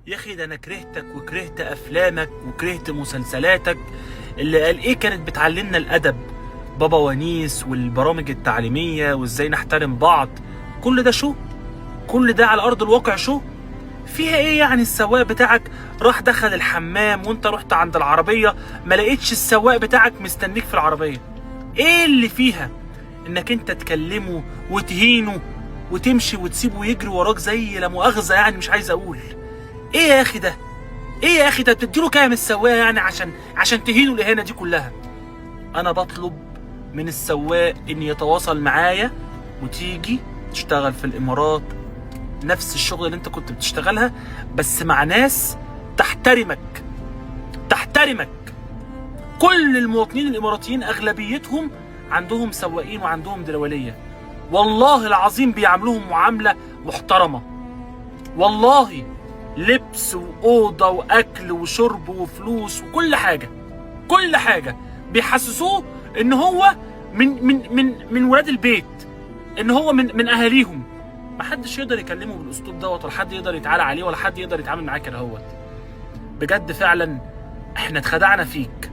يا اخي ده انا كرهتك وكرهت افلامك وكرهت مسلسلاتك اللي قال ايه كانت بتعلمنا الادب، بابا ونيس والبرامج التعليميه وازاي نحترم بعض. كل ده شو؟ كل ده على ارض الواقع شو؟ فيها ايه يعني؟ السواق بتاعك راح دخل الحمام وانت رحت عند العربيه ما لقيتش السواق بتاعك مستنيك في العربيه. ايه اللي فيها انك انت تكلمه وتهينه وتمشي وتسيبه يجري وراك زي لا مؤاخذه؟ يعني مش عايز اقول ايه يا اخي ده. ايه يا اخي ده بتديله كام السواق يعني عشان تهينه الاهانه دي كلها؟ انا بطلب من السواق ان يتواصل معايا وتيجي تشتغل في الامارات نفس الشغل اللي انت كنت بتشتغلها، بس مع ناس تحترمك. كل المواطنين الاماراتيين اغلبيتهم عندهم سواقين وعندهم دلواليه، والله العظيم بيعاملوهم معامله محترمه، والله لبس واوضه واكل وشرب وفلوس وكل حاجه، كل حاجه بيحسسوه ان هو من ولاد البيت، ان هو من اهاليهم. محدش يقدر يكلمه بالاسلوب دوت، ولا حد يقدر يتعالى عليه، ولا حد يقدر يتعامل معاه كده. بجد فعلا احنا اتخدعنا فيك.